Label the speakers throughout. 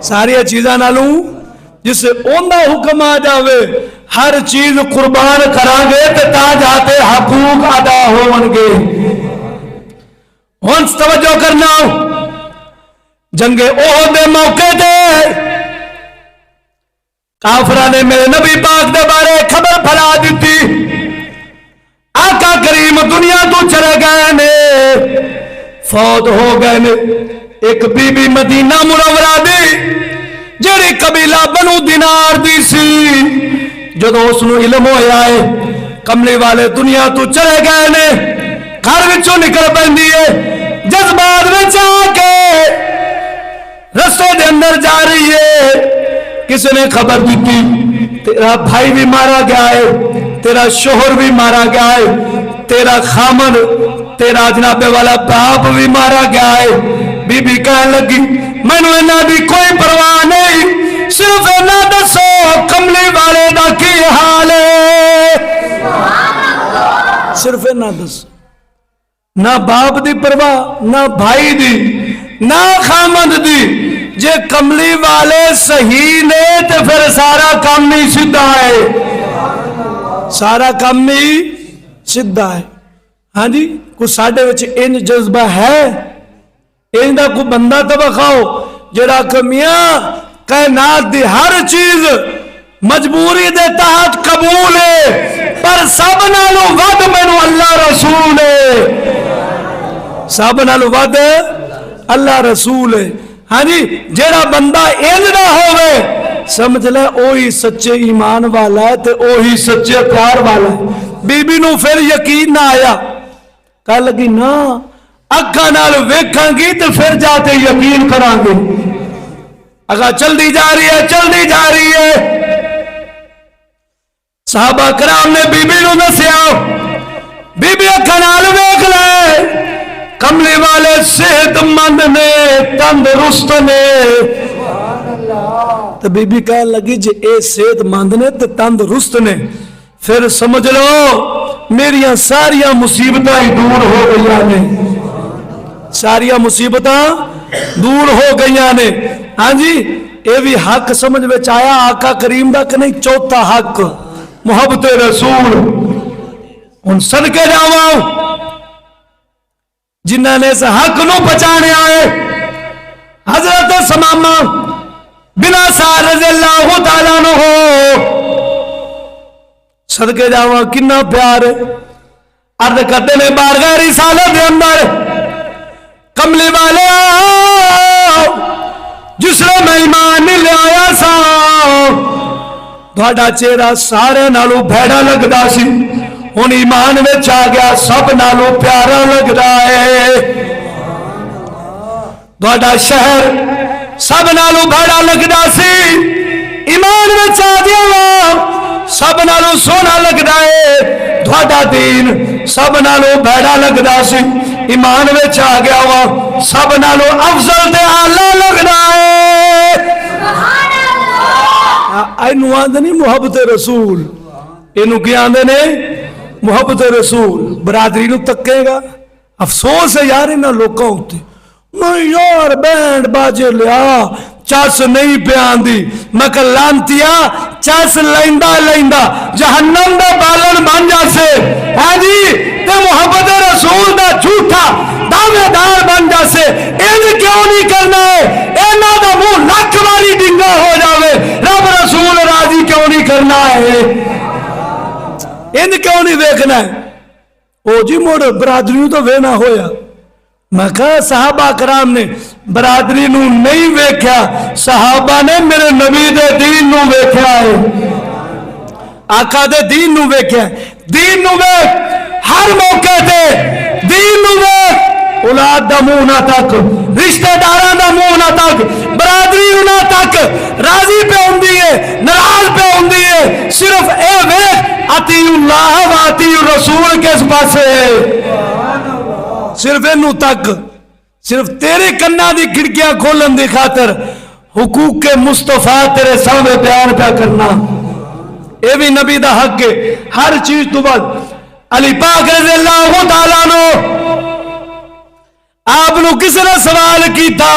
Speaker 1: ساری چیزاں نالوں جس اوندا حکم آ جاوے ہر چیز قربان کران گے تے تا جاتے حقوق ادا ہون گے. ہن توجہ کرنا جنگ احد دے موقع تے کافراں نے میرے نبی پاک دے بارے خبر پھیلا دیتی. آقا کریم دنیا تو چلے گئے نے فوت ہو گئے نے. ایک بی بی مدینہ منورہ دی جڑی قبیلہ بنو دینار دی سی جدو اس نو علم ہویا ہے کملی والے دنیا تو چلے گئے نے گھر وچوں نکل پیندی ہے جذبات وچ آ کے رستے دے اندر جا رہی ہے. کسی نے خبر دیتی تیرا بھائی بھی مارا گیا ہے تیرا شوہر بھی مارا گیا ہے تیرا خامن تیرا جناب والا باپ بھی مارا گیا ہے. بی بی کہنے لگی مینوں انہاں دی کوئی پرواہ نہیں صرف انہاں دسو کملی والے دا کی حال ہے. صرف انہاں دسو نہ باپ دی پرواہ نہ بھائی دی نہ خامد دی. جے کملی والے صحیح نے تو پھر سارا کام نہیں سیدھا ہے سارا کام نہیں سیدھا ہے. ہاں جی کوئی ساڈے وچ انج جذبہ ہے ان دا کوئی بندہ تو بخاؤ جڑا کہ میاں کائنات دی ہر چیز مجبوری دے تحت قبول ہے پر سب نالوں ود مینوں اللہ رسول ہے سب نالوں ود اللہ رسول ہے. ہاں جی جڑا بندہ انج نہ ہوئے سمجھ لے اوہی سچے ایمان والا ہے تے اوہی سچے پیار والا ہے. بی بی نو پھر یقین نہ آیا کہہ لگی نا اکھاں نال ویکھاں گی تے پھر جاتے یقین کراں گے. اگا چلدی جا رہی ہے صحابہ کرام نے بی بی نو دسیا بی بی اکھاں نال ویکھ لے کملی والے صحت مند نے تندرست نے. تو بی بی کہنے لگی جی اے صحت مند نے تو تندرست نے پھر سمجھ لو میریاں ساریاں مصیبتاں ہی دور ہو گئی نے ساریاں مصیبتاں دور ہو گئی نے. ہاں جی اے بھی حق سمجھ میں آیا آقا کریم دا کہ نہیں چوتھا حق محبت رسول. ان صدقے جاواں جنہاں نے اس حق نو پہچانے آئے حضرت سمامہ بن سعد رضی اللہ تعالیٰ عنہ صدقے جاواں کنا پیار عرض کرتے نے بارگاہ رسالت دے اندر کملی والے جس نے میں ایمان نہیں لے آیا سا تہاڈا چہرہ سارے نالوں بھیڑا لگدا سی ہن ایمان وچ آ گیا سب نالوں پیارا لگدا ہے. تہاڈا شہر سب نالوں بھیڑا لگدا سی ایمان وچ آ گیا سب نالوں سونا لگدا ہے. تہاڈا دین سب نالوں بھیڑا لگدا سی ایمان وچ آ گیا وا سب نالوں افضل تے اعلی لگدا ہے. اینو آندے نہیں محبت رسول اینو کی آندے نے محبت رسول. برادری نو تکے گا افسوس ہے یار انہاں لوکاں اُتے میں یار بینڈ باجے لیا چس نہیں پیان دی میں کہ لانتیا چس لیندا جہنم دا بالن بن جاسے. ہاں جی تے محبت رسول دا جھوٹا دعوے دار بن جاسے. ان کیوں نہیں کرنا ہے انہاں دا منہ لکھ والی ڈنگا ہو جاوے رب رسول راضی کیوں نہیں کرنا ہے ان کیوں نہیں ویکھنا ہے. او جی موڑ برادریوں تو وینا ہویا میں کہا صحابہ کرام نے برادری نو نہیں ویکھیا صحابہ نے میرے نبی دے دین نو ویکھیا ہے آقا دے دین نو ویکھیا ہے. دین نو ویکھ ہر موقع تے دین نو ویکھ اولاد دا منہ نہ تک رشتہ داراں دا منہ نہ تک برادری نہ تک راضی پہ ہوندی ہے ناراض پہ ہوندی ہے صرف اے ویکھ اطیع اللہ و اطیع الرسول کس پاسے صرف انو تک صرف تیرے کنا دی کھڑکیاں کھولن دی خاطر حقوق کے مصطفیٰ تیرے سامنے بیان پہ کرنا اے بھی نبی دا حق ہے. ہر چیز تو بعد علی پاک رضی اللہ تعالیٰ عنہ آپ نو کس نے سوال کیتا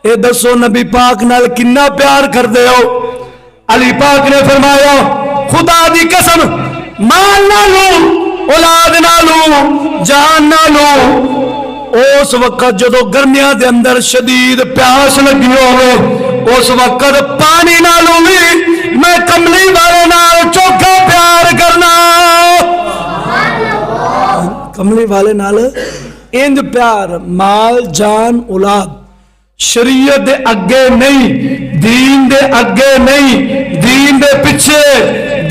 Speaker 1: اے دسو نبی پاک نال کنا پیار کر دے ہو؟ علی پاک نے فرمایا خدا دی قسم مال نہ لوں اولاد نہ لوں جان نہ لوں، اس وقت جدو گرمیاں دے اندر شدید پیاس لگی ہوئے اس وقت پانی نہ لوں بھی میں کملی والے نال چوکھا پیار کرنا، کملی والے نال انج پیار، مال جان اولاد شریعت دے اگے نہیں، دین دے اگے نہیں، دین دے پیچھے،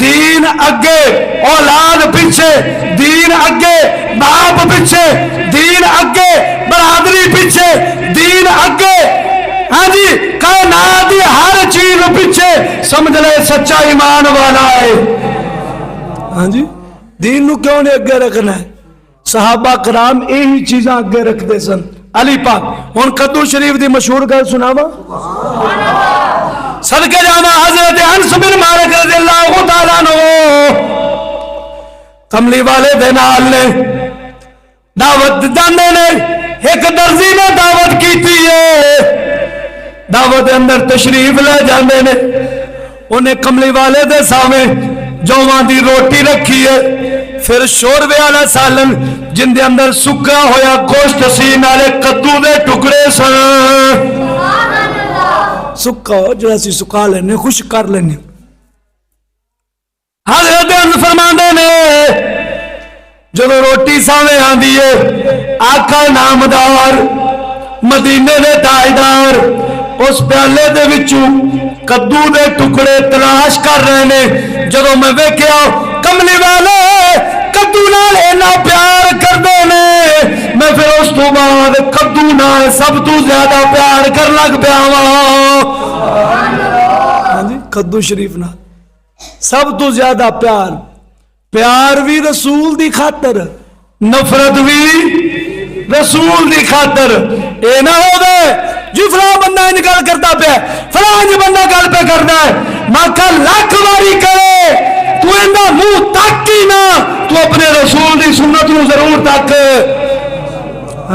Speaker 1: دین اگے، اولاد پیچھے، دین اگے، باپ پیچھے، دین اگے، برادری پیچھے، دین اگے، ہاں جی کائنات دی ہر چیز پیچھے، سمجھ لے سچا ایمان والا ہے۔ ہاں جی دین نو کیوں نہیں اگے رکھنا ہے؟ صحابہ کرام یہی چیزاں اگے رکھتے سن۔ علی پاک ہن کدو شریف دی مشہور گل سناوا، صدقے جاواں حضرت انس بن مالک رضی اللہ تعالیٰ عنہ کملی والے دے نال نے دعوت جاندے نے، ایک درزی نے دعوت کیتی ہے، دعوت دے اندر تشریف لے جاندے نے، انہیں کملی والے دے سامنے جوواں دی روٹی رکھی ہے، پھر شوربے والا سالن جن دے اندر سکا ہویا گوشت سی، نالے کدو دے ٹکڑے سن، سکا ہو جو اسی سکا لینے خوش کر لینے۔ حضرت انس فرماندے نے جب روٹی سامنے آندی ہے آقا نامدار مدینے دے تاجدار اس پیالے دے وچوں کدو دے ٹکڑے تلاش کر رہے نے، جدوں میں ویکھیا کملی والے کدو نال اینا پیار کردے نے، میں پھر اس تو بعد کدو نال سب تو زیادہ پیار کر لگ پیا وا، ہاں جی کدو شریف نال سب تو زیادہ پیار، پیار بھی رسول دی خاطر، نفرت بھی رسول دی خاطر، اے نہ ہو دے جی فلاں بندہ انج گل کرتا پیا فلاں جی بندہ گل پہ کرنا ہے، میں کہ لاکھ باری کرے تو اندہ منہ تک ہی نہ، تو اپنے رسول دی سنت نو ضرور تک۔